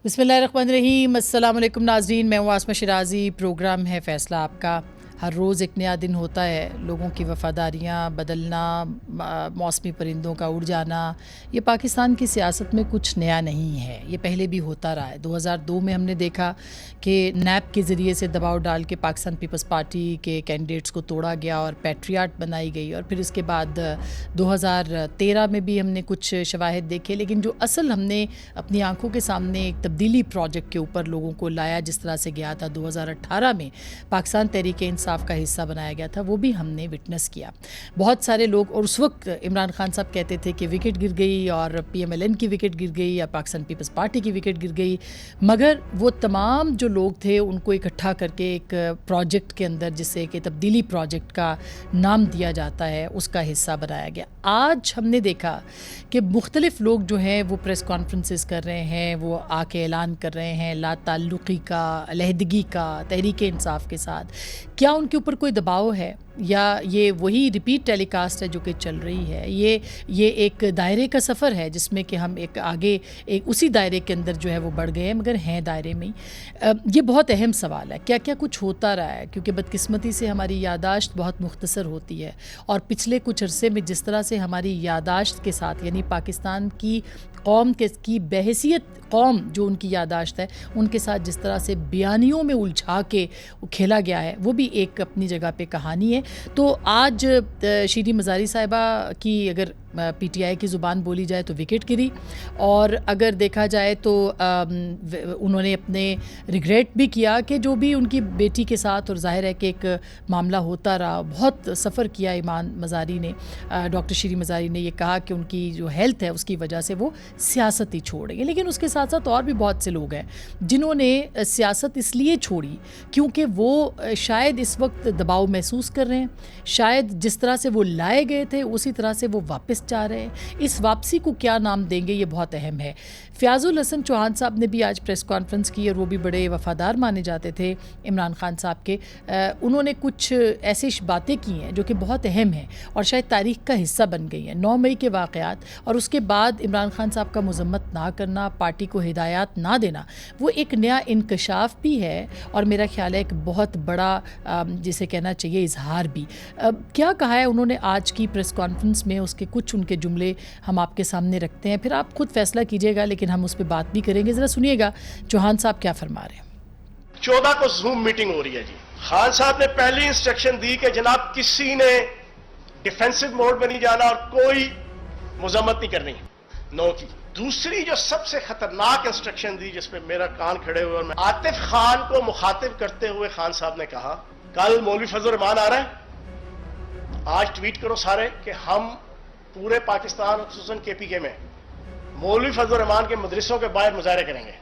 بسم اللہ الرحمن الرحیم. السلام علیکم ناظرین, میں ہوں آسمہ شیرازی. پروگرام ہے فیصلہ آپ کا. ہر روز ایک نیا دن ہوتا ہے. لوگوں کی وفاداریاں بدلنا, موسمی پرندوں کا اڑ جانا, یہ پاکستان کی سیاست میں کچھ نیا نہیں ہے. یہ پہلے بھی ہوتا رہا ہے. 2002 میں ہم نے دیکھا کہ نیب کے ذریعے سے دباؤ ڈال کے پاکستان پیپلز پارٹی کے کینڈیڈیٹس کو توڑا گیا اور پیٹریاٹ بنائی گئی. اور پھر اس کے بعد 2013 میں بھی ہم نے کچھ شواہد دیکھے. لیکن جو اصل ہم نے اپنی آنکھوں کے سامنے ایک تبدیلی پروجیکٹ کے اوپر لوگوں کو لایا, جس طرح سے گیا تھا 2018 میں پاکستان تحریک انصاف کا حصہ بنایا گیا تھا, وہ بھی ہم نے وٹنس کیا. بہت سارے لوگ, اور اس وقت عمران خان صاحب کہتے تھے کہ وکٹ گر گئی اور پی ایم ایل این کی وکٹ گر گئی یا پاکستان پیپلز پارٹی کی وکٹ گر گئی, مگر وہ تمام جو لوگ تھے ان کو اکٹھا کر کے ایک پروجیکٹ کے اندر, جسے کہ تبدیلی پروجیکٹ کا نام دیا جاتا ہے, اس کا حصہ بنایا گیا. آج ہم نے دیکھا کہ مختلف لوگ جو ہیں وہ پریس کانفرنسز کر رہے ہیں, وہ آ کے اعلان کر رہے ہیں لا تعلقی کا, علیحدگی کا تحریک انصاف کے ساتھ. کیا ان کے اوپر کوئی دباؤ ہے یا یہ وہی ریپیٹ ٹیلی کاسٹ ہے جو کہ چل رہی ہے؟ یہ ایک دائرے کا سفر ہے جس میں کہ ہم ایک آگے ایک اسی دائرے کے اندر جو ہے وہ بڑھ گئے ہیں, مگر ہیں دائرے میں ہی. یہ بہت اہم سوال ہے, کیا کیا کچھ ہوتا رہا ہے, کیونکہ بدقسمتی سے ہماری یادداشت بہت مختصر ہوتی ہے. اور پچھلے کچھ عرصے میں جس طرح سے ہماری یادداشت کے ساتھ, یعنی پاکستان کی قوم کی بحیثیت قوم جو ان کی یادداشت ہے, ان کے ساتھ جس طرح سے بیانیوں میں الجھا کے کھیلا گیا ہے, وہ بھی ایک اپنی جگہ پہ کہانی ہے. تو آج شیریں مزاری صاحبہ کی اگر پی ٹی آئی کی زبان بولی جائے تو وکٹ گری, اور اگر دیکھا جائے تو انہوں نے اپنے ریگریٹ بھی کیا کہ جو بھی ان کی بیٹی کے ساتھ, اور ظاہر ہے کہ ایک معاملہ ہوتا رہا, بہت سفر کیا ایمان مزاری نے, ڈاکٹر شیریں مزاری نے یہ کہا کہ ان کی جو ہیلتھ ہے اس کی وجہ سے وہ سیاست ہی چھوڑ رہی ہے. لیکن اس کے ساتھ ساتھ اور بھی بہت سے لوگ ہیں جنہوں نے سیاست اس لیے چھوڑی کیونکہ وہ شاید اس وقت دباؤ محسوس کر رہے ہیں, شاید جس طرح سے وہ لائے گئے تھے اسی طرح سے وہ واپس جا رہے ہیں. اس واپسی کو کیا نام دیں گے, یہ بہت اہم ہے. فیاض الحسن چوہان صاحب نے بھی آج پریس کانفرنس کی, اور وہ بھی بڑے وفادار مانے جاتے تھے عمران خان صاحب کے. انہوں نے کچھ ایسی باتیں کی ہیں جو کہ بہت اہم ہیں اور شاید تاریخ کا حصہ بن گئی ہیں. 9 مئی کے واقعات اور اس کے بعد عمران خان صاحب کا مذمت نہ کرنا, پارٹی کو ہدایات نہ دینا, وہ ایک نیا انکشاف بھی ہے, اور میرا خیال ہے ایک بہت بڑا جسے کہنا چاہیے اظہار بھی. کیا کہا ہے انہوں نے آج کی پریس کانفرنس میں, اس کے کچھ ان کے جملے ہم آپ کے سامنے رکھتے ہیں, پھر آپ خود فیصلہ کیجیے گا, لیکن ہم اس پہ بات بھی کریں گے. ذرا سنیے گا چوہان صاحب کیا فرما رہے ہیں. 14 کو زوم میٹنگ ہو رہی ہے جی. خان صاحب نے پہلی انسٹرکشن دی کہ جناب کسی نے ڈیفینسو موڈ میں نہیں جانا اور کوئی مذمت نہیں کرنی. 9 کی. دوسری جو سب سے خطرناک انسٹرکشن دی, جس پہ میرا کان کھڑے ہوئے, اور میں عاطف خان کو مخاطب کرتے ہوئے خان صاحب نے کہا, کل مولوی فضل الرحمان آ رہا ہے, آج ٹویٹ کرو سارے کہ ہم پورے پاکستان خصوصاً کے پی کے میں مولوی فضل الرحمان کے مدرسوں کے باہر مظاہرے کریں گے.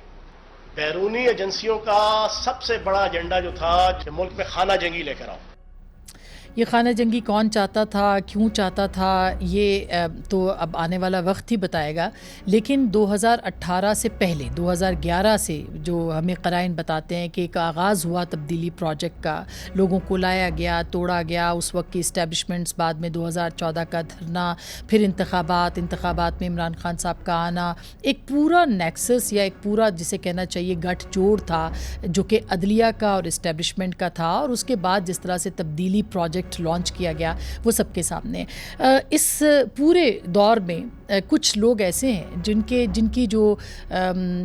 بیرونی ایجنسیوں کا سب سے بڑا ایجنڈا جو تھا کہ ملک میں خانہ جنگی لے کر آؤ. یہ خانہ جنگی کون چاہتا تھا, کیوں چاہتا تھا, یہ تو اب آنے والا وقت ہی بتائے گا. لیکن 2018 سے پہلے 2011 سے جو ہمیں قرائن بتاتے ہیں کہ ایک آغاز ہوا تبدیلی پروجیکٹ کا, لوگوں کو لایا گیا, توڑا گیا, اس وقت کی اسٹیبلشمنٹس, بعد میں 2014 کا دھرنا, پھر انتخابات میں عمران خان صاحب کا آنا, ایک پورا نیکسس یا ایک پورا جسے کہنا چاہیے گٹھ جوڑ تھا جو کہ عدلیہ کا اور اسٹیبلشمنٹ کا تھا. اور اس کے بعد جس طرح سے تبدیلی پروجیکٹ لانچ کیا گیا وہ سب کے سامنے. اس پورے دور میں کچھ لوگ ایسے ہیں جن کی جو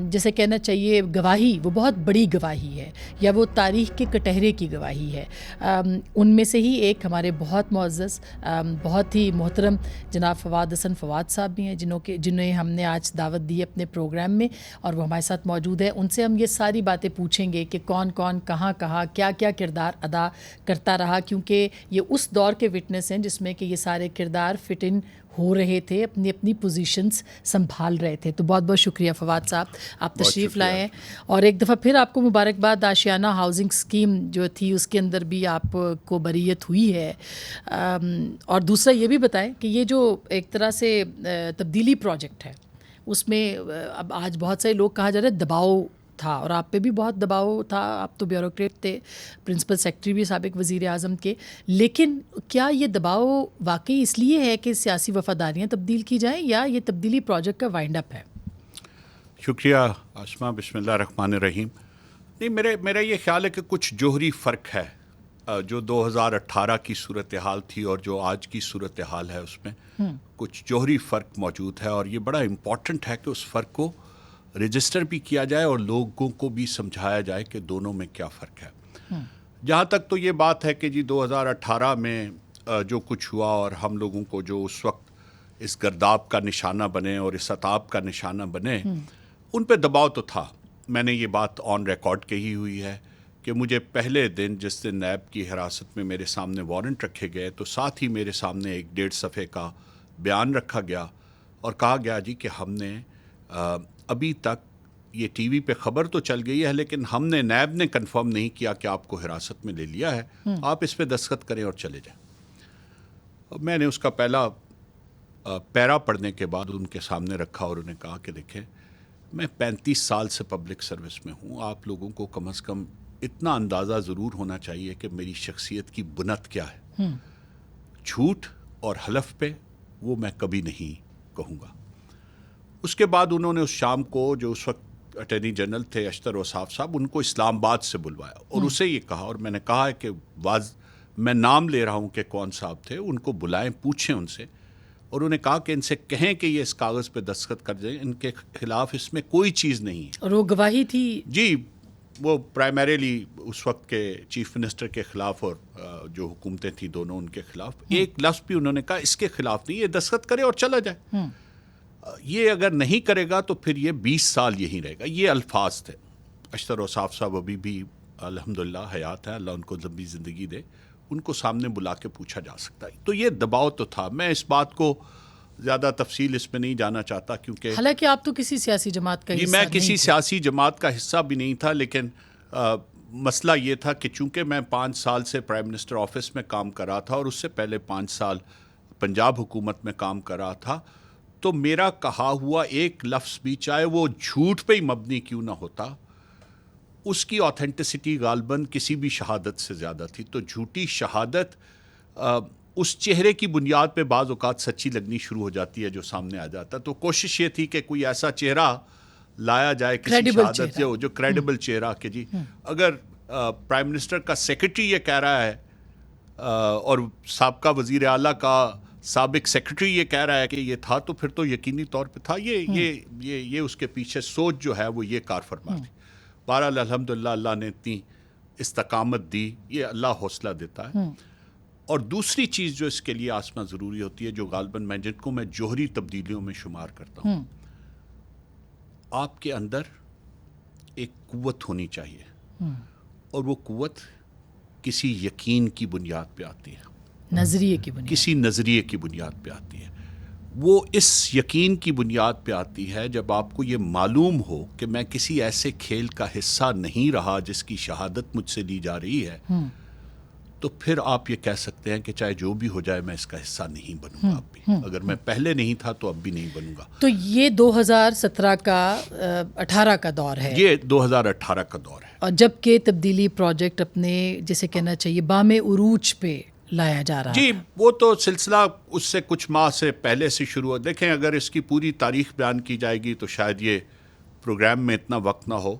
جیسے کہنا چاہیے گواہی, وہ بہت بڑی گواہی ہے, یا وہ تاریخ کے کٹہرے کی گواہی ہے. ان میں سے ہی ایک ہمارے بہت معزز, بہت ہی محترم جناب فواد حسن فواد صاحب بھی ہیں, جنہیں ہم نے آج دعوت دی اپنے پروگرام میں, اور وہ ہمارے ساتھ موجود ہیں. ان سے ہم یہ ساری باتیں پوچھیں گے کہ کون کون کہاں کیا کیا کردار ادا کرتا رہا, کیونکہ یہ اس دور کے وٹنس ہیں جس میں کہ یہ سارے کردار فٹ ان ہو رہے تھے, اپنی پوزیشنز سنبھال رہے تھے. تو بہت بہت شکریہ فواد صاحب, آپ تشریف لائے ہیں. اور ایک دفعہ پھر آپ کو مبارکباد. آشیانہ ہاؤسنگ اسکیم جو تھی اس کے اندر بھی آپ کو بریت ہوئی ہے. اور دوسرا یہ بھی بتائیں کہ یہ جو ایک طرح سے تبدیلی پروجیکٹ ہے, اس میں اب آج بہت سارے لوگ کہا جا رہا ہے دباؤ تھا, اور آپ پہ بھی بہت دباؤ تھا, آپ تو بیوروکریٹ تھے, پرنسپل سیکرٹری بھی سابق وزیر اعظم کے. لیکن کیا یہ دباؤ واقعی اس لیے ہے کہ سیاسی وفاداریاں تبدیل کی جائیں, یا یہ تبدیلی پروجیکٹ کا وائنڈ اپ ہے؟ شکریہ آسما. بسم اللہ الرحمن الرحیم. نہیں, میرا یہ خیال ہے کہ کچھ جوہری فرق ہے جو 2018 کی صورتحال تھی اور جو آج کی صورتحال ہے, اس میں کچھ جوہری فرق موجود ہے, اور یہ بڑا امپورٹنٹ ہے کہ اس فرق کو رجسٹر بھی کیا جائے اور لوگوں کو بھی سمجھایا جائے کہ دونوں میں کیا فرق ہے. جہاں تک تو یہ بات ہے کہ جی 2018 میں جو کچھ ہوا اور ہم لوگوں کو جو اس وقت اس گرداب کا نشانہ بنے اور اس عطاب کا نشانہ بنے, ان پہ دباؤ تو تھا. میں نے یہ بات آن ریکارڈ کہی ہوئی ہے کہ مجھے پہلے دن جس دن نیب کی حراست میں میرے سامنے وارنٹ رکھے گئے تو ساتھ ہی میرے سامنے ایک 1.5 صفحے کا بیان رکھا گیا اور کہا گیا جی کہ ہم نے ابھی تک یہ ٹی وی پہ خبر تو چل گئی ہے لیکن ہم نے نیب نے کنفرم نہیں کیا کہ آپ کو حراست میں لے لیا ہے, آپ اس پہ دستخط کریں اور چلے جائیں. میں نے اس کا پہلا پیرا پڑھنے کے بعد ان کے سامنے رکھا اور انہیں کہا کہ دیکھیں, میں 35 سال سے پبلک سروس میں ہوں, آپ لوگوں کو کم از کم اتنا اندازہ ضرور ہونا چاہیے کہ میری شخصیت کی بنت کیا ہے. جھوٹ اور حلف پہ وہ میں کبھی نہیں کہوں گا. اس کے بعد انہوں نے اس شام کو, جو اس وقت اٹارنی جنرل تھے اشتر وصاف صاحب, ان کو اسلام آباد سے بلوایا اور اسے یہ کہا, اور میں نے کہا ہے کہ میں نام لے رہا ہوں کہ کون صاحب تھے, ان کو بلائیں, پوچھیں ان سے, اور انہیں کہا کہ ان سے کہیں کہ یہ اس کاغذ پہ دستخط کر دیں, ان کے خلاف اس میں کوئی چیز نہیں ہے. اور وہ گواہی تھی جی, وہ پرائمریلی اس وقت کے چیف منسٹر کے خلاف اور جو حکومتیں تھیں دونوں, ان کے خلاف. ایک لفظ بھی انہوں نے کہا اس کے خلاف نہیں, یہ دستخط کرے اور چلا جائے. یہ اگر نہیں کرے گا تو پھر یہ 20 سال یہی رہے گا. یہ الفاظ تھے. اشتر وصاف صاحب ابھی بھی الحمدللہ حیات ہیں, اللہ ان کو لمبی زندگی دے, ان کو سامنے بلا کے پوچھا جا سکتا ہے. تو یہ دباؤ تو تھا. میں اس بات کو زیادہ تفصیل اس میں نہیں جانا چاہتا کیونکہ حالانکہ آپ تو کسی سیاسی جماعت کا میں کسی سیاسی جماعت کا حصہ بھی نہیں تھا, لیکن مسئلہ یہ تھا کہ چونکہ میں 5 سال سے پرائم منسٹر آفس میں کام کر رہا تھا اور اس سے پہلے 5 سال پنجاب حکومت میں کام کر رہا تھا, تو میرا کہا ہوا ایک لفظ بھی, چاہے وہ جھوٹ پہ ہی مبنی کیوں نہ ہوتا, اس کی آتھینٹسٹی غالباً کسی بھی شہادت سے زیادہ تھی. تو جھوٹی شہادت اس چہرے کی بنیاد پہ بعض اوقات سچی لگنی شروع ہو جاتی ہے جو سامنے آ جاتا. تو کوشش یہ تھی کہ کوئی ایسا چہرہ لایا جائے کسی شہادت جو کریڈیبل چہرہ, کہ جی اگر پرائم منسٹر کا سیکرٹری یہ کہہ رہا ہے اور سابقہ وزیر اعلیٰ کا سابق سیکرٹری یہ کہہ رہا ہے کہ یہ تھا, تو پھر تو یقینی طور پہ تھا. یہ اس کے پیچھے سوچ جو ہے وہ یہ کار فرما تھی. بہرحال الحمدللہ اللہ نے اتنی استقامت دی, یہ اللہ حوصلہ دیتا ہے. اور دوسری چیز جو اس کے لیے آسما ضروری ہوتی ہے, جو غالباً جن کو میں جوہری تبدیلیوں میں شمار کرتا ہوں, آپ کے اندر ایک قوت ہونی چاہیے, اور وہ قوت کسی یقین کی بنیاد پہ آتی ہے, نظریے کی بنیاد, کسی نظریے کی بنیاد پہ آتی ہے. وہ اس یقین کی بنیاد پہ آتی ہے جب آپ کو یہ معلوم ہو کہ میں کسی ایسے کھیل کا حصہ نہیں رہا جس کی شہادت مجھ سے لی جا رہی ہے, تو پھر آپ یہ کہہ سکتے ہیں کہ چاہے جو بھی ہو جائے میں اس کا حصہ نہیں بنوں گا. اب بھی اگر میں پہلے نہیں تھا تو اب بھی نہیں بنوں گا. تو یہ 2017 کا 18 کا دور ہے, یہ 2018 کا دور ہے, اور جب کہ تبدیلی پروجیکٹ اپنے جسے کہنا چاہیے بام عروج پہ لایا جا رہا جی, وہ تو سلسلہ اس سے کچھ ماہ سے پہلے سے شروع ہو. دیکھیں اگر اس کی پوری تاریخ بیان کی جائے گی تو شاید یہ پروگرام میں اتنا وقت نہ ہو.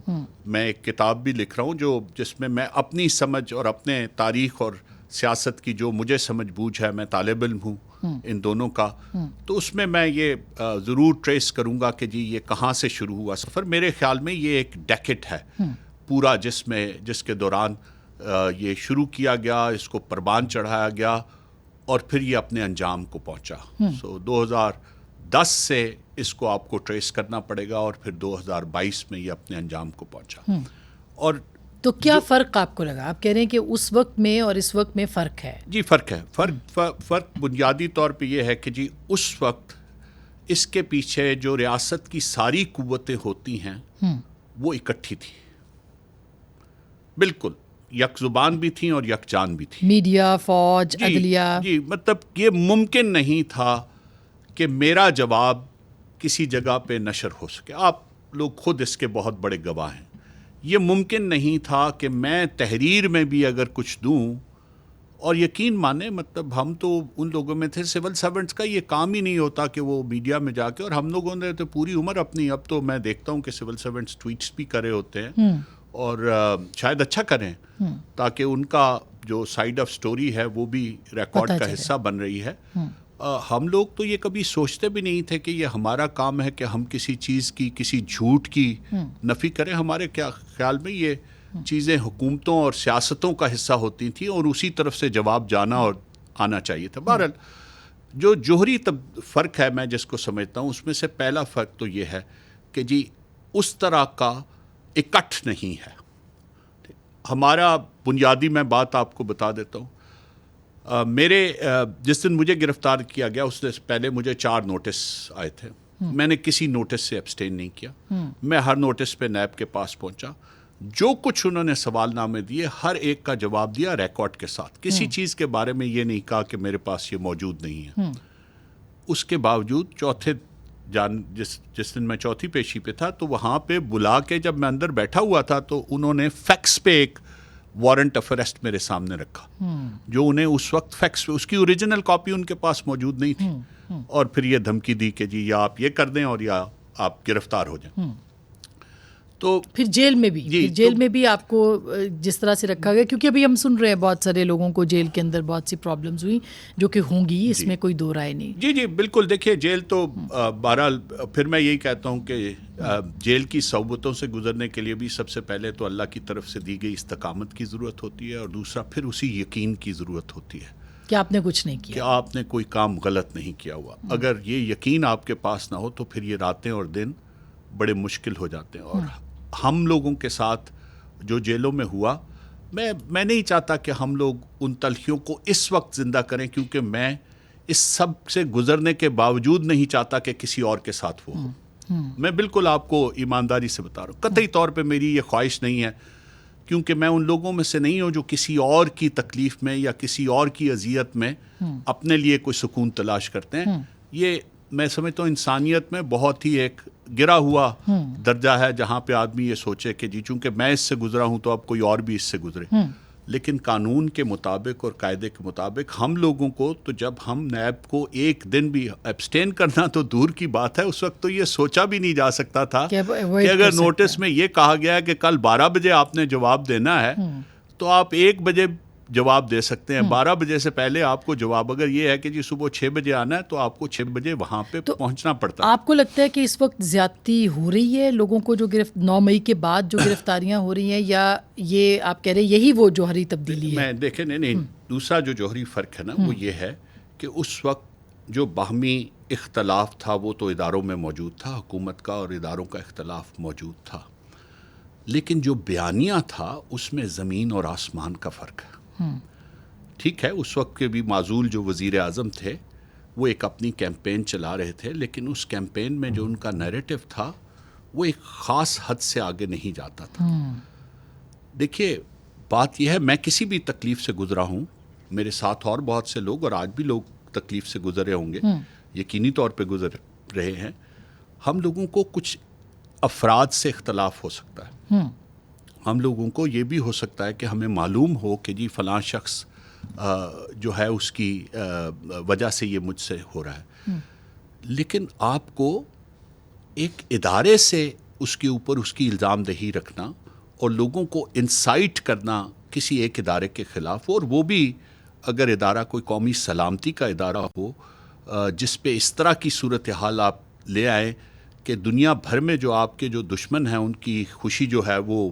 میں ایک کتاب بھی لکھ رہا ہوں جس میں اپنی سمجھ اور اپنے تاریخ اور سیاست کی جو مجھے سمجھ بوجھ ہے, میں طالب علم ہوں ان دونوں کا, تو اس میں یہ ضرور ٹریس کروں گا کہ جی یہ کہاں سے شروع ہوا سفر. میرے خیال میں یہ ایک ڈیکٹ ہے پورا جس کے دوران یہ شروع کیا گیا, اس کو پروان چڑھایا گیا اور پھر یہ اپنے انجام کو پہنچا. 2010 سے اس کو آپ کو ٹریس کرنا پڑے گا اور پھر 2022 میں یہ اپنے انجام کو پہنچا. اور تو کیا فرق آپ کو لگا؟ آپ کہہ رہے ہیں کہ اس وقت میں اور اس وقت میں فرق ہے. جی فرق ہے. فرق بنیادی طور پہ یہ ہے کہ جی اس وقت اس کے پیچھے جو ریاست کی ساری قوتیں ہوتی ہیں وہ اکٹھی تھیں, بالکل یک زبان بھی تھیں اور یک جان بھی تھی. میڈیا, فوج, عدلیہ. جی مطلب یہ ممکن نہیں تھا کہ میرا جواب کسی جگہ پہ نشر ہو سکے. آپ لوگ خود اس کے بہت بڑے گواہ ہیں. یہ ممکن نہیں تھا کہ میں تحریر میں بھی اگر کچھ دوں اور یقین مانیں مطلب ہم تو ان لوگوں میں تھے، سول سرونٹس کا یہ کام ہی نہیں ہوتا کہ وہ میڈیا میں جا کے، اور ہم لوگوں نے تو پوری عمر اپنی، اب تو میں دیکھتا ہوں کہ سول سرونٹس ٹویٹس بھی کرے ہوتے ہیں اور شاید اچھا کریں تاکہ ان کا جو سائیڈ آف سٹوری ہے وہ بھی ریکارڈ کا حصہ بن رہی ہے. ہم لوگ تو یہ کبھی سوچتے بھی نہیں تھے کہ یہ ہمارا کام ہے کہ ہم کسی چیز کی، کسی جھوٹ کی نفی کریں. ہمارے کیا خیال میں یہ چیزیں حکومتوں اور سیاستوں کا حصہ ہوتی تھیں اور اسی طرف سے جواب جانا اور آنا چاہیے تھا. بہرحال جو جوہری فرق ہے میں جس کو سمجھتا ہوں، اس میں سے پہلا فرق تو یہ ہے کہ جی اس طرح کا اکٹھ نہیں ہے. ہمارا بنیادی میں بات آپ کو بتا دیتا ہوں. میرے جس دن مجھے گرفتار کیا گیا اس سے پہلے مجھے 4 نوٹس آئے تھے. میں نے کسی نوٹس سے ایبسٹین نہیں کیا. میں ہر نوٹس پہ نیب کے پاس پہنچا، جو کچھ انہوں نے سوال نامے دیے ہر ایک کا جواب دیا ریکارڈ کے ساتھ. کسی چیز کے بارے میں یہ نہیں کہا کہ میرے پاس یہ موجود نہیں ہے. اس کے باوجود جس دن میں چوتھی پیشی پہ تھا تو وہاں پہ بلا کے جب میں اندر بیٹھا ہوا تھا تو انہوں نے فیکس پہ ایک وارنٹ آف اریسٹ میرے سامنے رکھا، جو انہیں اس وقت فیکس پہ، اس کی اوریجنل کاپی ان کے پاس موجود نہیں تھی، اور پھر یہ دھمکی دی کہ جی یا آپ یہ کر دیں اور یا آپ گرفتار ہو جائیں. تو پھر جیل میں بھی جیل میں بھی آپ کو جس طرح سے رکھا گیا، کیونکہ ابھی ہم سن رہے ہیں بہت سارے لوگوں کو جیل کے اندر بہت سی پرابلمز ہوئی جو کہ ہوں گی، اس میں کوئی دو رائے نہیں. جی بالکل. دیکھیے جیل تو بہرحال پھر میں یہی کہتا ہوں کہ جیل کی صعوبتوں سے گزرنے کے لیے بھی سب سے پہلے تو اللہ کی طرف سے دی گئی استقامت کی ضرورت ہوتی ہے، اور دوسرا پھر اسی یقین کی ضرورت ہوتی ہے کہ آپ نے کچھ نہیں کیا، کہ آپ نے کوئی کام غلط نہیں کیا ہوا. اگر یہ یقین آپ کے پاس نہ ہو تو پھر یہ راتیں اور دن بڑے مشکل ہو جاتے ہیں. اور ہم لوگوں کے ساتھ جو جیلوں میں ہوا، میں نہیں چاہتا کہ ہم لوگ ان تلخیوں کو اس وقت زندہ کریں، کیونکہ میں اس سب سے گزرنے کے باوجود نہیں چاہتا کہ کسی اور کے ساتھ وہ ہو. میں بالکل آپ کو ایمانداری سے بتا رہا ہوں، قطعی طور پہ میری یہ خواہش نہیں ہے، کیونکہ میں ان لوگوں میں سے نہیں ہوں جو کسی اور کی تکلیف میں یا کسی اور کی اذیت میں اپنے لیے کوئی سکون تلاش کرتے ہیں. یہ میں سمجھتا ہوں انسانیت میں بہت ہی ایک گرا ہوا درجہ ہے جہاں پہ آدمی یہ سوچے کہ جی چونکہ میں اس سے گزرا ہوں تو اب کوئی اور بھی اس سے گزرے. لیکن قانون کے مطابق اور قاعدے کے مطابق ہم لوگوں کو تو جب ہم نیب کو ایک دن بھی ایبسٹین کرنا تو دور کی بات ہے، اس وقت تو یہ سوچا بھی نہیں جا سکتا تھا کہ اگر نوٹس میں یہ کہا گیا ہے کہ کل 12 بجے آپ نے جواب دینا ہے تو آپ 1 بجے جواب دے سکتے ہیں. 12 بجے سے پہلے آپ کو جواب، اگر یہ ہے کہ جی صبح 6 بجے آنا ہے تو آپ کو 6 بجے وہاں پہ پہنچنا پڑتا ہے. آپ کو لگتا ہے کہ اس وقت زیادتی ہو رہی ہے لوگوں کو جو 9 مئی کے بعد جو گرفتاریاں ہو رہی ہیں، یا یہ آپ کہہ رہے ہیں یہی وہ جوہری تبدیلی ہے؟ میں دیکھیں نہیں، دوسرا جو جوہری فرق ہے نا وہ یہ ہے کہ اس وقت جو باہمی اختلاف تھا وہ تو اداروں میں موجود تھا، حکومت کا اور اداروں کا اختلاف موجود تھا، لیکن جو بیانیہ تھا اس میں زمین اور آسمان کا فرق ہے. ٹھیک ہے اس وقت کے بھی معزول جو وزیر اعظم تھے وہ ایک اپنی کیمپین چلا رہے تھے، لیکن اس کیمپین میں جو ان کا نیریٹو تھا وہ ایک خاص حد سے آگے نہیں جاتا تھا. دیکھیے بات یہ ہے، میں کسی بھی تکلیف سے گزرا ہوں، میرے ساتھ اور بہت سے لوگ اور آج بھی لوگ تکلیف سے گزرے ہوں گے، یقینی طور پہ گزر رہے ہیں. ہم لوگوں کو کچھ افراد سے اختلاف ہو سکتا ہے، ہم لوگوں کو یہ بھی ہو سکتا ہے کہ ہمیں معلوم ہو کہ جی فلاں شخص جو ہے اس کی وجہ سے یہ مجھ سے ہو رہا ہے، لیکن آپ کو ایک ادارے سے اس کے اوپر اس کی الزام دہی رکھنا اور لوگوں کو انسائٹ کرنا کسی ایک ادارے کے خلاف، اور وہ بھی اگر ادارہ کوئی قومی سلامتی کا ادارہ ہو جس پہ اس طرح کی صورتحال آپ لے آئیں کہ دنیا بھر میں جو آپ کے جو دشمن ہیں ان کی خوشی جو ہے وہ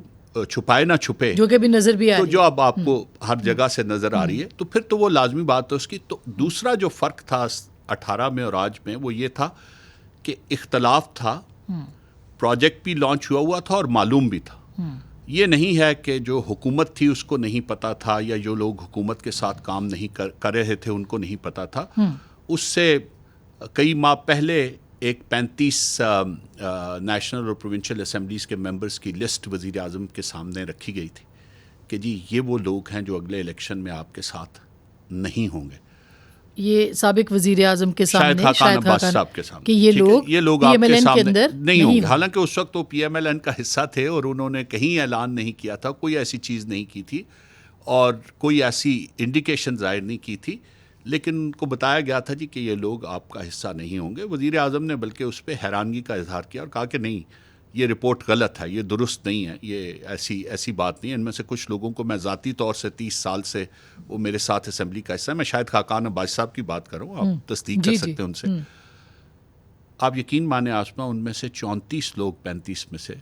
چھپائے نہ چھپے، جو کہ بھی نظر بھی آ رہی ہے، تو جو اب آپ کو ہر جگہ سے نظر آ رہی ہے، تو پھر تو وہ لازمی بات ہے اس کی. تو دوسرا جو فرق تھا 18 میں اور آج میں وہ یہ تھا کہ اختلاف تھا، پروجیکٹ بھی لانچ ہوا تھا اور معلوم بھی تھا. یہ نہیں ہے کہ جو حکومت تھی اس کو نہیں پتا تھا یا جو لوگ حکومت کے ساتھ کام نہیں کر رہے تھے ان کو نہیں پتا تھا. اس سے کئی ماہ پہلے ایک 35 نیشنل اور پروونشل اسمبلیز کے ممبرز کی لسٹ وزیر اعظم کے سامنے رکھی گئی تھی کہ جی یہ وہ لوگ ہیں جو اگلے الیکشن میں آپ کے ساتھ نہیں ہوں گے. یہ سابق وزیر اعظم کے سامنے، شاہد خاقان عباس صاحب کے سامنے، کہ یہ لوگ آپ کے سامنے اندر نہیں ہوں گے. حالانکہ اس وقت وہ پی ایم ایل این کا حصہ تھے اور انہوں نے کہیں اعلان نہیں کیا تھا، کوئی ایسی چیز نہیں کی تھی. اور کوئی ایسی انڈیکیشن ظاہر نہیں کی تھی، لیکن ان کو بتایا گیا تھا جی کہ یہ لوگ آپ کا حصہ نہیں ہوں گے. وزیر اعظم نے بلکہ اس پہ حیرانگی کا اظہار کیا اور کہا کہ نہیں، یہ رپورٹ غلط ہے، یہ درست نہیں ہے، یہ ایسی بات نہیں ہے. ان میں سے کچھ لوگوں کو میں ذاتی طور سے 30 سال سے وہ میرے ساتھ اسمبلی کا حصہ ہے. میں شاید خاقان عباس صاحب کی بات کروں، آپ تصدیق کر سکتے ہیں ان سے. آپ یقین مانیں آسما، ان میں سے 34 لوگ 35 میں سے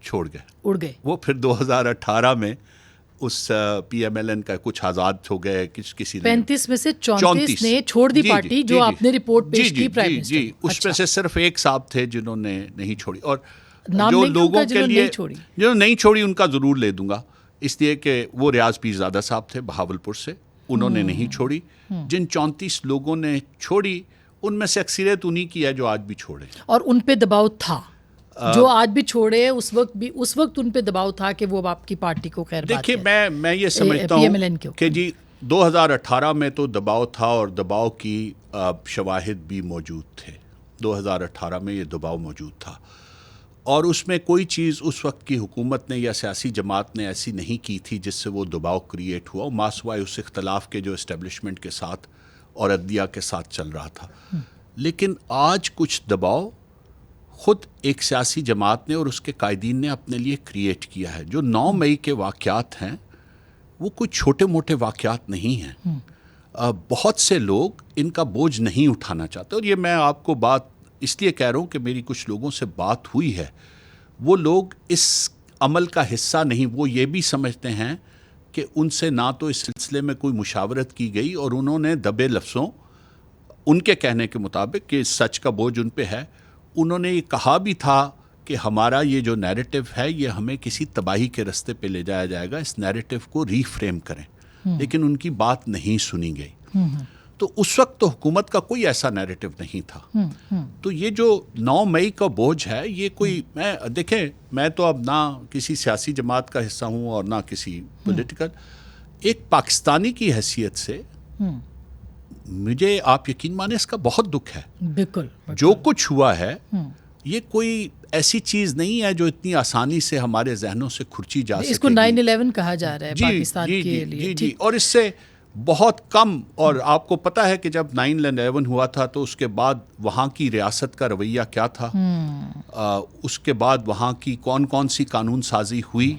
چھوڑ گئے، اڑ گئے. وہ پھر 2018 میں اس پی ایم ایل این کا کچھ آزاد ہو گئے. کسی 35 میں سے 34 نے چھوڑ دی پارٹی، جو آپ نے رپورٹ پیش کی پرائم منسٹر. جی، اس میں سے صرف ایک صاحب تھے جنہوں نے نہیں چھوڑی. اور نام جو لیں گے لوگوں ان کا کے جنہوں لیے نہیں نہیں چھوڑی ان کا ضرور لے دوں گا، اس لیے کہ وہ ریاض پیرزادہ صاحب تھے بہاولپور سے، انہوں نے نہیں چھوڑی. جن 34 لوگوں نے چھوڑی ان میں سے اکثریت انہی کی ہے جو آج بھی چھوڑے. اور ان پہ دباؤ تھا، جو آج بھی چھوڑے، اس وقت ان پہ دباؤ تھا کہ وہ آپ کی پارٹی کو خیر بات ہے. دیکھیے، میں یہ سمجھتا ہوں کہ جی 2018 میں تو دباؤ تھا اور دباؤ کی شواہد بھی موجود تھے. 2018 میں یہ دباؤ موجود تھا اور اس میں کوئی چیز اس وقت کی حکومت نے یا سیاسی جماعت نے ایسی نہیں کی تھی جس سے وہ دباؤ کریٹ ہوا، ما سوائے اس اختلاف کے جو اسٹیبلشمنٹ کے ساتھ اور عدلیہ کے ساتھ چل رہا تھا. لیکن آج کچھ دباؤ خود ایک سیاسی جماعت نے اور اس کے قائدین نے اپنے لیے کریٹ کیا ہے. جو 9 مئی کے واقعات ہیں وہ کوئی چھوٹے موٹے واقعات نہیں ہیں. بہت سے لوگ ان کا بوجھ نہیں اٹھانا چاہتے، اور یہ میں آپ کو بات اس لیے کہہ رہا ہوں کہ میری کچھ لوگوں سے بات ہوئی ہے. وہ لوگ اس عمل کا حصہ نہیں، وہ یہ بھی سمجھتے ہیں کہ ان سے نہ تو اس سلسلے میں کوئی مشاورت کی گئی اور انہوں نے دبے لفظوں، ان کے کہنے کے مطابق کہ سچ کا بوجھ ان پہ ہے، انہوں نے یہ کہا بھی تھا کہ ہمارا یہ جو نیریٹو ہے یہ ہمیں کسی تباہی کے رستے پہ لے جایا جائے گا، اس نیریٹو کو ری فریم کریں. لیکن ان کی بات نہیں سنی گئی. تو اس وقت تو حکومت کا کوئی ایسا نیریٹو نہیں تھا. تو یہ جو 9 مئی کا بوجھ ہے یہ کوئی، دیکھیں میں تو اب نہ کسی سیاسی جماعت کا حصہ ہوں اور نہ کسی پولیٹیکل، ایک پاکستانی کی حیثیت سے مجھے آپ یقین مانیں اس کا بہت دکھ ہے. بالکل جو کچھ ہوا ہے یہ کوئی ایسی چیز نہیں ہے جو اتنی آسانی سے ہمارے ذہنوں سے کھرچی جا سکے. اس کو 9/11 کہا جا رہا ہے پاکستان کے لیے. جی، اور اس سے بہت کم. اور آپ کو پتہ ہے کہ جب 9/11 ہوا تھا تو اس کے بعد وہاں کی ریاست کا رویہ کیا تھا، اس کے بعد وہاں کی کون سی قانون سازی ہوئی.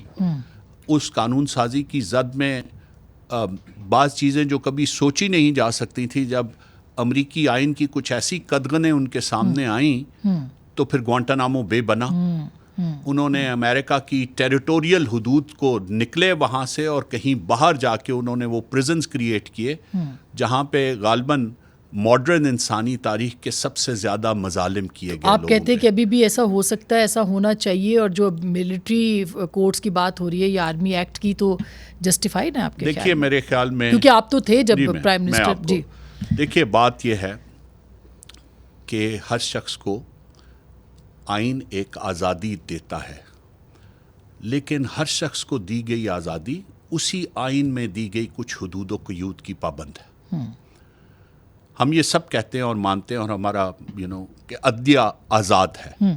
اس قانون سازی کی زد میں بعض چیزیں جو کبھی سوچی نہیں جا سکتی تھی، جب امریکی آئین کی کچھ ایسی قدغنیں ان کے سامنے آئیں تو پھر گوانٹانامو بے بنا. انہوں نے امریکہ کی ٹیریٹوریل حدود کو نکلے وہاں سے اور کہیں باہر جا کے انہوں نے وہ پریزنز کریٹ کیے جہاں پہ غالباً ماڈرن انسانی تاریخ کے سب سے زیادہ مظالم کیے گئے. آپ کہتے ہیں کہ ابھی بھی ایسا ہو سکتا ہے، ایسا ہونا چاہیے، اور جو ملٹری کورٹس کی بات ہو رہی ہے یا آرمی ایکٹ کی، تو جسٹیفائڈ ہے آپ کے خیال میں؟ دیکھیے میرے خیال میں، کیونکہ آپ تو تھے جب پرائم منسٹر. جی دیکھیے، بات یہ ہے کہ ہر شخص کو آئین ایک آزادی دیتا ہے، لیکن ہر شخص کو دی گئی آزادی اسی آئین میں دی گئی کچھ حدود و قیود کی پابند ہے. ہم یہ سب کہتے ہیں اور مانتے ہیں اور ہمارا کہ عدلیہ آزاد ہے،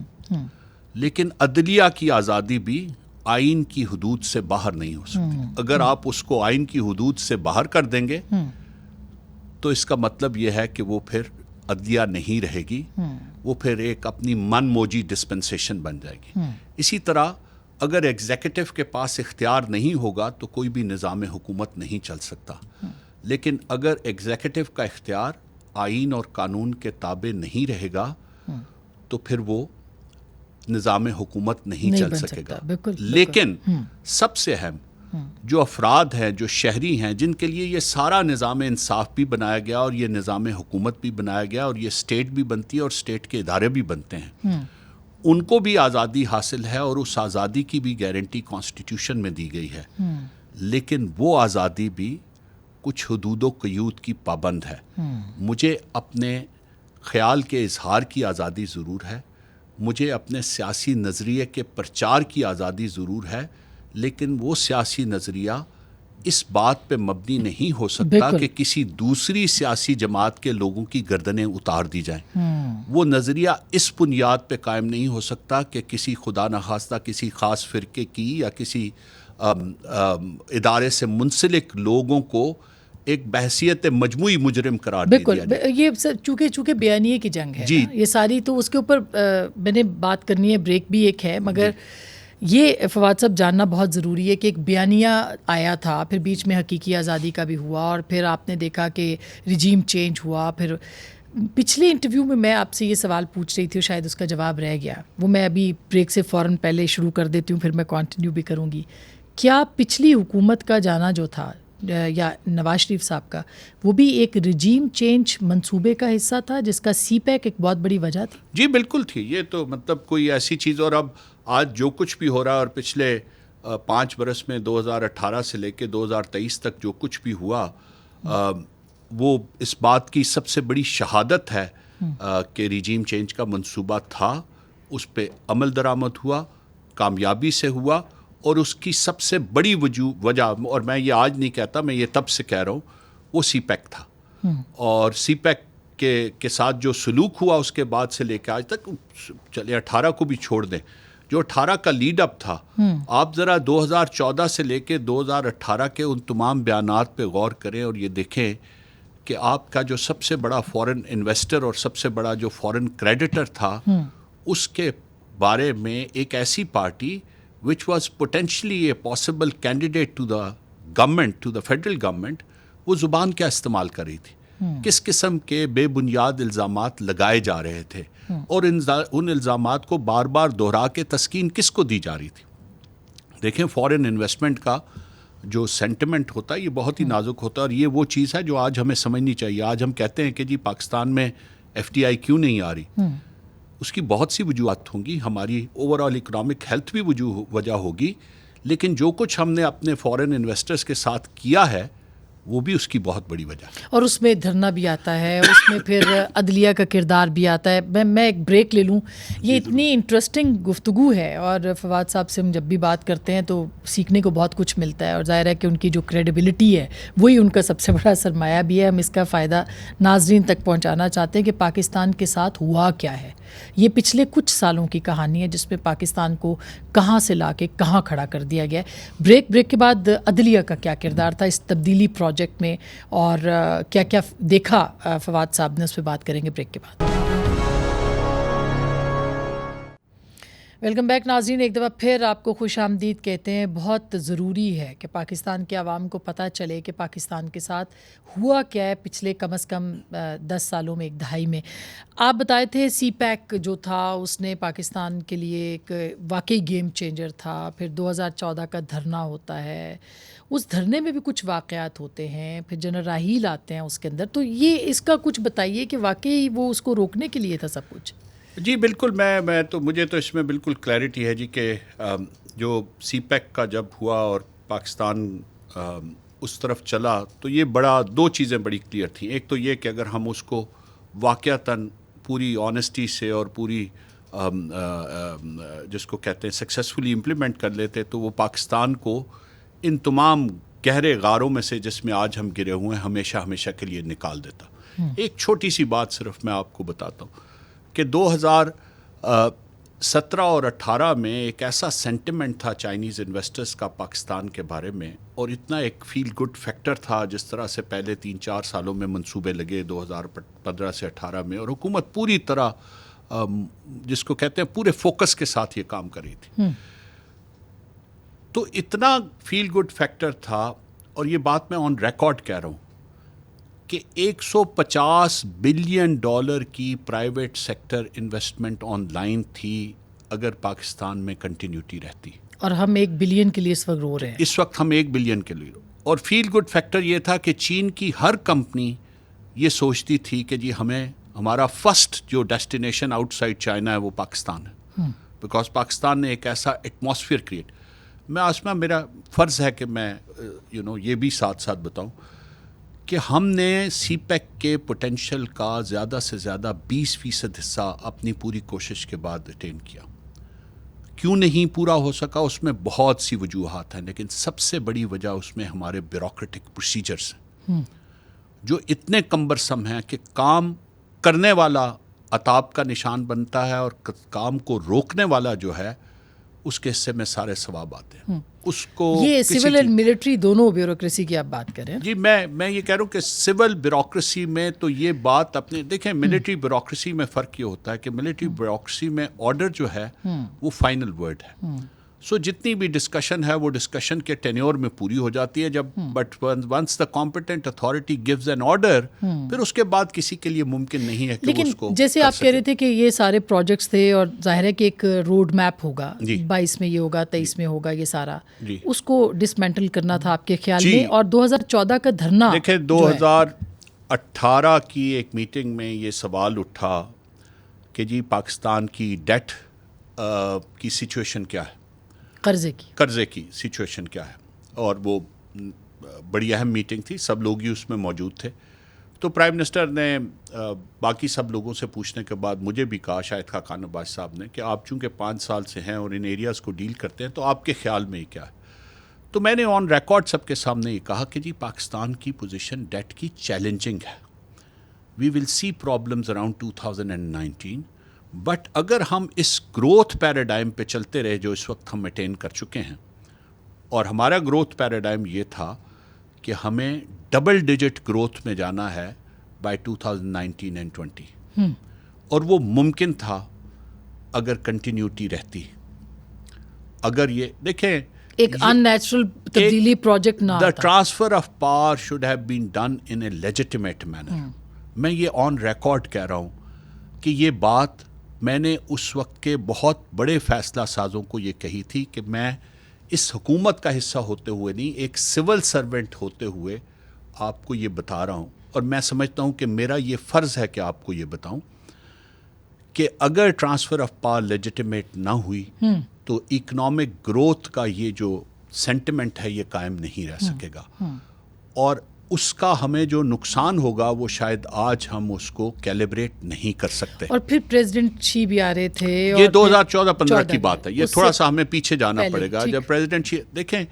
لیکن عدلیہ کی آزادی بھی آئین کی حدود سے باہر نہیں ہو سکتی. اگر آپ اس کو آئین کی حدود سے باہر کر دیں گے تو اس کا مطلب یہ ہے کہ وہ پھر عدلیہ نہیں رہے گی، وہ پھر ایک اپنی من موجی ڈسپنسیشن بن جائے گی. اسی طرح اگر ایگزیکٹو کے پاس اختیار نہیں ہوگا تو کوئی بھی نظام حکومت نہیں چل سکتا. لیکن اگر ایگزیکٹو کا اختیار آئین اور قانون کے تابع نہیں رہے گا تو پھر وہ نظام حکومت نہیں چل سکے گا. لیکن سب سے اہم جو افراد ہیں، جو شہری ہیں، جن کے لیے یہ سارا نظام انصاف بھی بنایا گیا اور یہ نظام حکومت بھی بنایا گیا اور یہ اسٹیٹ بھی بنتی ہے اور اسٹیٹ کے ادارے بھی بنتے ہیں، ان کو بھی آزادی حاصل ہے اور اس آزادی کی بھی گارنٹی کانسٹیٹیوشن میں دی گئی ہے. لیکن وہ آزادی بھی کچھ حدود و قیود کی پابند ہے. مجھے اپنے خیال کے اظہار کی آزادی ضرور ہے، مجھے اپنے سیاسی نظریے کے پرچار کی آزادی ضرور ہے، لیکن وہ سیاسی نظریہ اس بات پہ مبنی نہیں ہو سکتا کہ کسی دوسری سیاسی جماعت کے لوگوں کی گردنیں اتار دی جائیں. وہ نظریہ اس بنیاد پہ قائم نہیں ہو سکتا کہ کسی خدا نخواستہ کسی خاص فرقے کی یا کسی ادارے سے منسلک لوگوں کو ایک بحثیت مجموعی مجرم قرار دے دیا جائے. بالکل. یہ چونکہ بیانیے کی جنگ ہے جی. یہ ساری, تو اس کے اوپر میں نے بات کرنی ہے, بریک بھی ایک ہے, مگر یہ فواد صاحب جاننا بہت ضروری ہے کہ ایک بیانیہ آیا تھا, پھر بیچ میں حقیقی آزادی کا بھی ہوا, اور پھر آپ نے دیکھا کہ رجیم چینج ہوا. پھر پچھلے انٹرویو میں آپ سے یہ سوال پوچھ رہی تھی اور شاید اس کا جواب رہ گیا, وہ میں ابھی بریک سے فوراً پہلے شروع کر دیتی ہوں, پھر میں کنٹینیو بھی کروں گی. کیا پچھلی حکومت کا جانا جو تھا یا نواز شریف صاحب کا, وہ بھی ایک رجیم چینج منصوبے کا حصہ تھا جس کا سی پیک ایک بہت بڑی وجہ تھی؟ جی بالکل تھی. یہ تو مطلب کوئی ایسی چیز, اور اب آج جو کچھ بھی ہو رہا ہے اور پچھلے 5 برس میں 2018 سے لے کے 2023 تک جو کچھ بھی ہوا, وہ اس بات کی سب سے بڑی شہادت ہے کہ رجیم چینج کا منصوبہ تھا, اس پہ عمل درآمد ہوا, کامیابی سے ہوا, اور اس کی سب سے بڑی وجہ, اور میں یہ آج نہیں کہتا, میں یہ تب سے کہہ رہا ہوں, وہ سی پیک تھا. اور سی پیک کے ساتھ جو سلوک ہوا اس کے بعد سے لے کے آج تک, چلے 18 کو بھی چھوڑ دیں, جو 18 کا لیڈ اپ تھا, آپ ذرا 2014 سے لے کے 2018 کے ان تمام بیانات پہ غور کریں اور یہ دیکھیں کہ آپ کا جو سب سے بڑا فورن انویسٹر اور سب سے بڑا جو فورن کریڈیٹر تھا, اس کے بارے میں ایک ایسی party which was potentially a possible candidate to the government, to the federal government, وہ زبان کیا استعمال کر رہی تھی, کس قسم کے بے بنیاد الزامات لگائے جا رہے تھے, اور ان الزامات کو بار بار دہرا کے تسکین کس کو دی جا رہی تھی. دیکھیں, فورن انویسٹمنٹ کا جو سینٹیمنٹ ہوتا ہے یہ بہت ہی نازک ہوتا ہے, اور یہ وہ چیز ہے جو آج ہمیں سمجھنی چاہیے. آج ہم کہتے ہیں کہ جی پاکستان میں ایف ٹی آئی کیوں نہیں آ رہی, اس کی بہت سی وجوہات ہوں گی, ہماری اوور آل اکنامک ہیلتھ بھی وجہ ہوگی, لیکن جو کچھ ہم نے اپنے فورن انویسٹرز کے ساتھ کیا ہے وہ بھی اس کی بہت بڑی وجہ ہے. اور اس میں دھرنا بھی آتا ہے, اس میں پھر عدلیہ کا کردار بھی آتا ہے. میں ایک بریک لے لوں, یہ اتنی انٹرسٹنگ گفتگو ہے, اور فواد صاحب سے ہم جب بھی بات کرتے ہیں تو سیکھنے کو بہت کچھ ملتا ہے, اور ظاہر ہے کہ ان کی جو کریڈیبلٹی ہے وہی ان کا سب سے بڑا سرمایہ بھی ہے. ہم اس کا فائدہ ناظرین تک پہنچانا چاہتے ہیں کہ پاکستان کے ساتھ ہوا کیا ہے. یہ پچھلے کچھ سالوں کی کہانی ہے جس میں پاکستان کو کہاں سے لا کے کہاں کھڑا کر دیا گیا ہے. بریک کے بعد عدلیہ کا کیا کردار تھا اس تبدیلی پروجیکٹ میں, اور کیا کیا دیکھا فواد صاحب نے, اس پہ بات کریں گے بریک کے بعد. ویلکم بیک ناظرین, ایک دفعہ پھر آپ کو خوش آمدید کہتے ہیں. بہت ضروری ہے کہ پاکستان کے عوام کو پتہ چلے کہ پاکستان کے ساتھ ہوا کیا ہے پچھلے کم از کم 10 سالوں میں, ایک دہائی میں. آپ بتائے تھے سی پیک جو تھا اس نے پاکستان کے لیے ایک واقعی گیم چینجر تھا. پھر 2014 کا دھرنا ہوتا ہے, اس دھرنے میں بھی کچھ واقعات ہوتے ہیں, پھر جنرل راحیل آتے ہیں اس کے اندر. تو یہ اس کا کچھ بتائیے کہ واقعی وہ اس کو روکنے کے لیے تھا سب کچھ. جی بالکل, میں تو مجھے تو اس میں بالکل کلیئرٹی ہے جی کہ جو سی پیک کا جب ہوا اور پاکستان اس طرف چلا تو یہ دو چیزیں بڑی کلیئر تھیں. ایک تو یہ کہ اگر ہم اس کو واقعتاً پوری آنیسٹی سے اور پوری جس کو کہتے ہیں سکسیسفلی امپلیمنٹ کر لیتے تو وہ پاکستان کو ان تمام گہرے غاروں میں سے جس میں آج ہم گرے ہوئے ہیں ہمیشہ کے لیے نکال دیتا. ایک چھوٹی سی بات صرف میں آپ کو بتاتا ہوں کہ 2017 اور 18 میں ایک ایسا سینٹیمنٹ تھا چائنیز انویسٹرز کا پاکستان کے بارے میں, اور اتنا ایک فیل گڈ فیکٹر تھا جس طرح سے پہلے 3-4 سالوں میں منصوبے لگے 2015 سے 18 میں, اور حکومت پوری طرح جس کو کہتے ہیں پورے فوکس کے ساتھ یہ کام کر رہی تھی. تو اتنا فیل گڈ فیکٹر تھا, اور یہ بات میں آن ریکارڈ کہہ رہا ہوں کہ $150 بلین کی private sector investment on line تھی اگر پاکستان میں کنٹینیوٹی رہتی. اور ہم 1 بلین کے لیے اس وقت رو رہے ہیں. اس وقت ہم 1 بلین کے لیے. اور فیل گڈ فیکٹر یہ تھا کہ چین کی ہر کمپنی یہ سوچتی تھی کہ جی ہمارا فرسٹ جو ڈیسٹینیشن آؤٹ سائڈ چائنا ہے وہ پاکستان ہے, بیکاز پاکستان نے ایک ایسا ایٹماسفیئر کریٹ. میں آسما میرا فرض ہے کہ میں یہ بھی ساتھ ساتھ بتاؤں کہ ہم نے سی پیک کے پوٹینشیل کا زیادہ سے زیادہ 20% حصہ اپنی پوری کوشش کے بعد اٹین کیا. کیوں نہیں پورا ہو سکا, اس میں بہت سی وجوہات ہیں, لیکن سب سے بڑی وجہ اس میں ہمارے بیوروکریٹک پروسیجرز ہیں جو اتنے کمبرسم ہیں کہ کام کرنے والا عطاب کا نشان بنتا ہے, اور کام کو روکنے والا جو ہے اس کے حصے میں سارے ثواب آتے ہیں. اس کو یہ سول اینڈ ملٹری دونوں بیوروکریسی کی آپ بات کریں. جی میں یہ کہہ رہا ہوں کہ سول بیوروکریسی میں تو یہ بات اپنے دیکھیں, ملٹری بیوروکریسی میں فرق یہ ہوتا ہے کہ ملٹری بیوروکریسی میں آرڈر جو ہے وہ فائنل ورڈ ہے. سو جتنی بھی ڈسکشن ہے وہ ڈسکشن کے ٹینیور میں پوری ہو جاتی ہے جب, but once the competent authority gives an order, پھر اس کے بعد کسی کے لیے ممکن نہیں ہے کہ اس کو. لیکن جیسے آپ کہہ رہے تھے کہ یہ سارے پروجیکٹس تھے اور ظاہر ہے کہ ایک روڈ میپ ہوگا, 22 میں یہ ہوگا, 23 میں ہوگا, یہ سارا اس کو ڈسمینٹل کرنا تھا آپ کے خیال میں. اور 2014 کا دھرنا, دیکھیں 2018 کی ایک میٹنگ میں یہ سوال اٹھا کہ جی پاکستان کی ڈیٹ کی سچویشن کیا ہے, قرضے کی سچویشن کیا ہے, اور وہ بڑی اہم میٹنگ تھی, سب لوگ ہی اس میں موجود تھے. تو پرائم منسٹر نے باقی سب لوگوں سے پوچھنے کے بعد مجھے بھی کہا, شاہد خاقان عباس صاحب نے, کہ آپ چونکہ 5 سال سے ہیں اور ان ایریاز کو ڈیل کرتے ہیں تو آپ کے خیال میں یہ کیا ہے. تو میں نے آن ریکارڈ سب کے سامنے یہ کہا کہ جی پاکستان کی پوزیشن ڈیٹ کی چیلنجنگ ہے. وی ول سی پرابلمز اراؤنڈ 2019, بٹ اگر ہم اس گروتھ پیراڈائم پہ چلتے رہے جو اس وقت ہم اٹین کر چکے ہیں, اور ہمارا گروتھ پیراڈائم یہ تھا کہ ہمیں ڈبل ڈیجٹ گروتھ میں جانا ہے بائی 2019 اینڈ 20, اور وہ ممکن تھا اگر کنٹینیوٹی رہتی. اگر یہ دیکھیں ایک ان نیچرل تبدیلی پروجیکٹ نہ, the transfer of power should have been done in a legitimate manner. میں یہ آن ریکارڈ کہہ رہا ہوں کہ یہ بات میں نے اس وقت کے بہت بڑے فیصلہ سازوں کو یہ کہی تھی کہ میں اس حکومت کا حصہ ہوتے ہوئے نہیں, ایک سول سرونٹ ہوتے ہوئے آپ کو یہ بتا رہا ہوں. اور میں سمجھتا ہوں کہ میرا یہ فرض ہے کہ آپ کو یہ بتاؤں کہ اگر ٹرانسفر آف پاور لیجیٹیمیٹ نہ ہوئی تو اکنامک گروتھ کا یہ جو سینٹیمنٹ ہے یہ قائم نہیں رہ سکے گا, اور اس کا ہمیں جو نقصان ہوگا وہ شاید آج ہم اس کو کیلیبریٹ نہیں کر سکتے. اور پھر پریزیڈنٹ شی بھی آ رہے تھے, یہ 2014-15 کی بات ہے, یہ تھوڑا سا ہمیں پیچھے جانا پڑے گا. جب پریزیڈنٹ شی, دیکھیں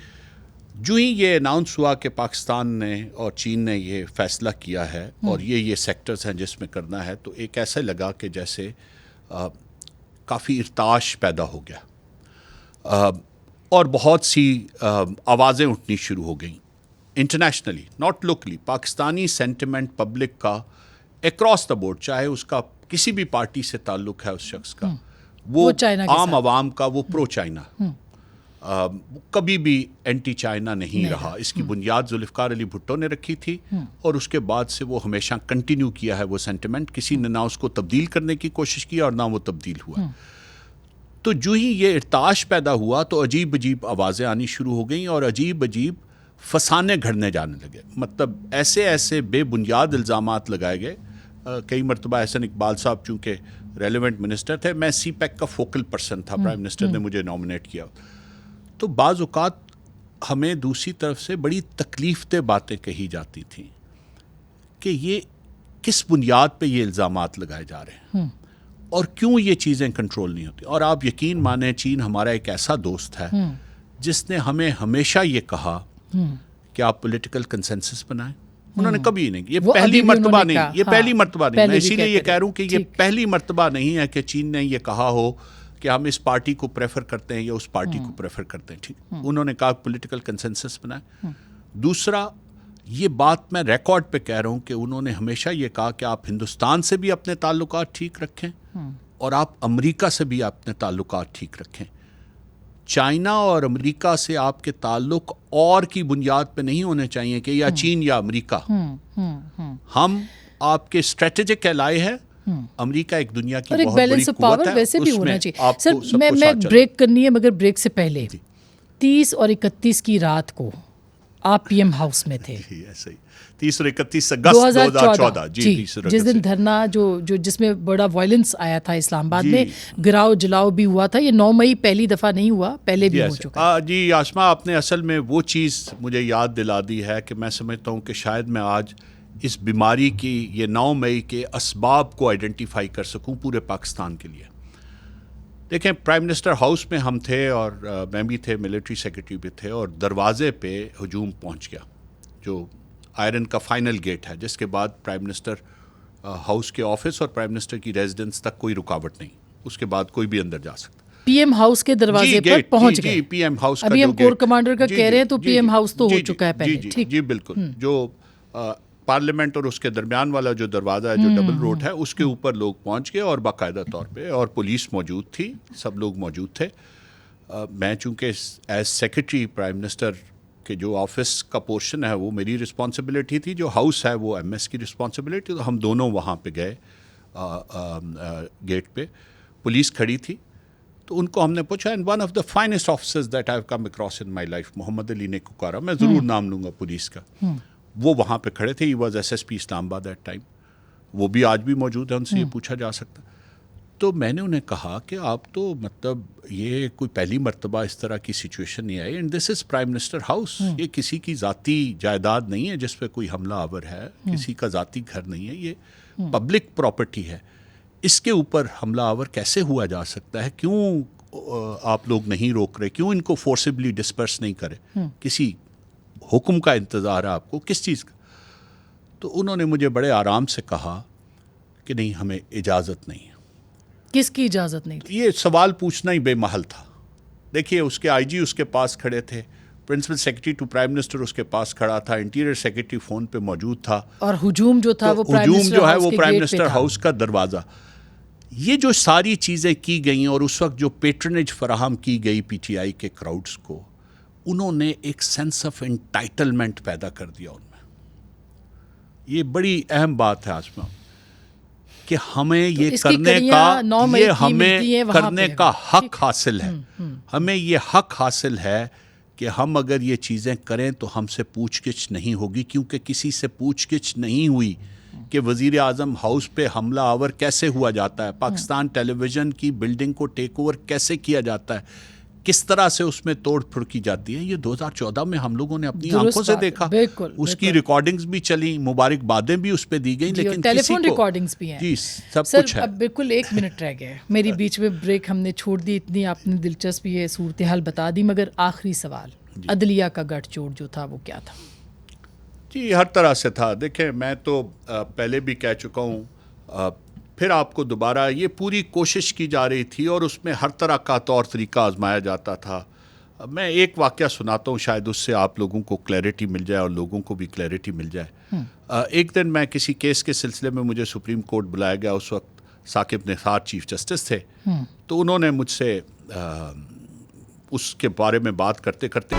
جو ہی یہ اناؤنس ہوا کہ پاکستان نے اور چین نے یہ فیصلہ کیا ہے اور یہ سیکٹرز ہیں جس میں کرنا ہے, تو ایک ایسا لگا کہ جیسے کافی ارتعاش پیدا ہو گیا اور بہت سی آوازیں اٹھنی شروع ہو گئیں internationally, not locally. Pakistani sentiment public کا اکراس دا بورڈ, چاہے اس کا کسی بھی پارٹی سے تعلق ہے اس شخص کا, وہ عام عوام کا, وہ پرو چائنا, کبھی بھی اینٹی چائنا نہیں رہا. اس کی بنیاد ذوالفقار علی بھٹو نے رکھی تھی اور اس کے بعد سے وہ ہمیشہ کنٹینیو کیا ہے وہ سینٹیمنٹ. کسی نے نہ اس کو تبدیل کرنے کی کوشش کی اور نہ وہ تبدیل ہوا. تو جو ہی یہ ارتعاش پیدا ہوا تو عجیب عجیب آوازیں آنی شروع ہو گئیں اور عجیب عجیب فسانے گھڑنے جانے لگے. مطلب ایسے بے بنیاد الزامات لگائے گئے. کئی مرتبہ احسن اقبال صاحب چونکہ ریلیونٹ منسٹر تھے, میں سی پیک کا فوکل پرسن تھا, پرائم منسٹر نے مجھے نامنیٹ کیا, تو بعض اوقات ہمیں دوسری طرف سے بڑی تکلیف دہ باتیں کہی جاتی تھیں کہ یہ کس بنیاد پہ یہ الزامات لگائے جا رہے ہیں اور کیوں یہ چیزیں کنٹرول نہیں ہوتی. اور آپ یقین مانیں چین ہمارا ایک ایسا دوست ہے جس نے ہمیں ہمیشہ یہ کہا کہ آپ پولیٹیکل کنسنسس بنائیں. انہوں نے کبھی نہیں, یہ پہلی مرتبہ نہیں, یہ پہلی مرتبہ نہیں. میں اسی لیے یہ کہہ رہا ہوں کہ یہ پہلی مرتبہ نہیں ہے کہ چین نے یہ کہا ہو کہ ہم اس پارٹی کو پریفر کرتے ہیں یا اس پارٹی کو پریفر کرتے ہیں. ٹھیک, انہوں نے کہا پولیٹیکل کنسنسس بنائیں. دوسرا, یہ بات میں ریکارڈ پہ کہہ رہا ہوں کہ انہوں نے ہمیشہ یہ کہا کہ آپ ہندوستان سے بھی اپنے تعلقات ٹھیک رکھیں اور آپ امریکہ سے بھی اپنے تعلقات ٹھیک رکھیں. چائنا اور امریکہ سے آپ کے تعلق اور کی بنیاد پہ نہیں ہونے چاہیے کہ یا چین یا امریکہ. ہم آپ کے اسٹریٹجک ایلائی ہیں. امریکہ ایک دنیا کی بہت بڑی قوت ہے, ویسے بھی ہونا چاہیے. سر میں بریک کرنی ہے, مگر بریک سے پہلے 30 اور 31 کی رات کو آپ پی ایم ہاؤس میں تھے. 30 اور 31 اگست 2014 جی, جس دن دھرنا جو جس میں بڑا وائلنس آیا تھا اسلام آباد میں, گراؤ جلاؤ بھی ہوا تھا. یہ 9 مئی پہلی دفعہ نہیں ہوا, پہلے بھی ہو چکا. جی آسما, آپ نے اصل میں وہ چیز مجھے یاد دلا دی ہے کہ میں سمجھتا ہوں کہ شاید میں آج اس بیماری کی یہ 9 مئی کے اسباب کو آئیڈینٹیفائی کر سکوں پورے پاکستان کے لیے. دیکھیں, پرائم منسٹر ہاؤس میں ہم تھے اور میں بھی تھے, ملٹری سیکرٹری بھی تھے, اور دروازے پہ ہجوم پہنچ گیا جو آئرن کا فائنل گیٹ ہے, جس کے بعد پرائم منسٹر ہاؤس کے آفس اور پرائم منسٹر کی ریزیڈنس تک کوئی رکاوٹ نہیں, اس کے بعد کوئی بھی اندر جا سکتا. پی ایم ہاؤس کے دروازے پر پہنچ گئے. پی ایم ہاؤس ابھی ہم کور کمانڈر کا کہہ رہے ہیں تو پی ایم ہاؤس تو ہو چکا ہے پہلے. ٹھیک, جی بالکل. جو پارلیمنٹ اور اس کے درمیان والا جو دروازہ ہے جو ڈبل روڈ ہے اس کے اوپر لوگ پہنچ گئے اور باقاعدہ طور پہ, اور پولیس موجود تھی, سب لوگ موجود تھے. میں چونکہ ایز سیکرٹری پرائم منسٹر کہ جو آفس کا پورشن ہے وہ میری رسپانسبلٹی تھی, جو ہاؤس ہے وہ ایم ایس کی رسپانسبلٹی, تو ہم دونوں وہاں پہ گئے گیٹ پہ. پولیس کھڑی تھی تو ان کو ہم نے پوچھا, and one of the finest officers that I have come across in my life, Muhammad Ali نے ککارا, میں ضرور نام لوں گا پولیس کا, وہ وہاں پہ کھڑے تھے. He was SSP Islamabad at time, وہ بھی آج بھی موجود ہے, ان سے یہ پوچھا جا سکتا. تو میں نے انہیں کہا کہ آپ تو مطلب یہ کوئی پہلی مرتبہ اس طرح کی سچویشن نہیں آئی, and this is prime minister house, یہ کسی کی ذاتی جائیداد نہیں ہے جس پہ کوئی حملہ آور ہے, کسی کا ذاتی گھر نہیں ہے, یہ پبلک پراپرٹی ہے. اس کے اوپر حملہ آور کیسے ہوا جا سکتا ہے؟ کیوں آپ لوگ نہیں روک رہے, کیوں ان کو فورسبلی ڈسپرس نہیں کرے, کسی حکم کا انتظار ہے آپ کو, کس چیز کا؟ تو انہوں نے مجھے بڑے آرام سے کہا کہ نہیں, ہمیں اجازت نہیں ہے. کس کی اجازت نہیں تھی؟ یہ سوال پوچھنا ہی بے محل تھا. دیکھیے اس کے آئی جی اس کے پاس کھڑے تھے, principal secretary to prime minister اس کے پاس کھڑا تھا, انٹیریئر سیکرٹری فون پہ موجود تھا, اور ہجوم جو تھا وہ ہجوم جو ہے وہ پرائم منسٹر ہاؤس کا دروازہ. یہ جو ساری چیزیں کی گئیں اور اس وقت جو پیٹرنیج فراہم کی گئی پی ٹی آئی کے کراؤڈز کو, انہوں نے ایک سینس آف انٹائٹلمنٹ پیدا کر دیا ان میں. یہ بڑی اہم بات ہے آسما, کہ ہمیں یہ کرنے کا حق حاصل ہے. ہمیں یہ حق حاصل ہے کہ ہم اگر یہ چیزیں کریں تو ہم سے پوچھ گچھ نہیں ہوگی, کیونکہ کسی سے پوچھ گچھ نہیں ہوئی کہ وزیر اعظم ہاؤس پہ حملہ آور کیسے ہوا جاتا ہے, پاکستان ٹیلی ویژن کی بلڈنگ کو ٹیک اوور کیسے کیا جاتا ہے, کس طرح سے اس میں توڑ پھوڑ کی جاتی ہے. یہ 2014 میں ہم لوگوں نے اپنی آنکھوں سے دیکھا, اس کی ریکارڈنگز بھی چلیں, مبارکبادیں بھی اس پہ دی گئیں, لیکن ٹیلی فون ریکارڈنگز بھی ہیں. جی سب کچھ ہے. اب بالکل 1 منٹ رہ گیا, میری بیچ میں بریک ہم نے چھوڑ دی, اتنی آپ نے دلچسپ یہ صورتحال بتا دی, مگر آخری سوال, عدلیہ کا گٹھ چوڑ جو تھا وہ کیا تھا؟ جی ہر طرح سے تھا. دیکھیں میں تو پہلے بھی کہہ چکا ہوں, پھر آپ کو دوبارہ, یہ پوری کوشش کی جا رہی تھی اور اس میں ہر طرح کا طور طریقہ آزمایا جاتا تھا. میں ایک واقعہ سناتا ہوں, شاید اس سے آپ لوگوں کو کلیئرٹی مل جائے اور لوگوں کو بھی کلیئرٹی مل جائے. ایک دن میں کسی کیس کے سلسلے میں مجھے سپریم کورٹ بلایا گیا, اس وقت ثاقب نثار چیف جسٹس تھے, تو انہوں نے مجھ سے اس کے بارے میں بات کرتے کرتے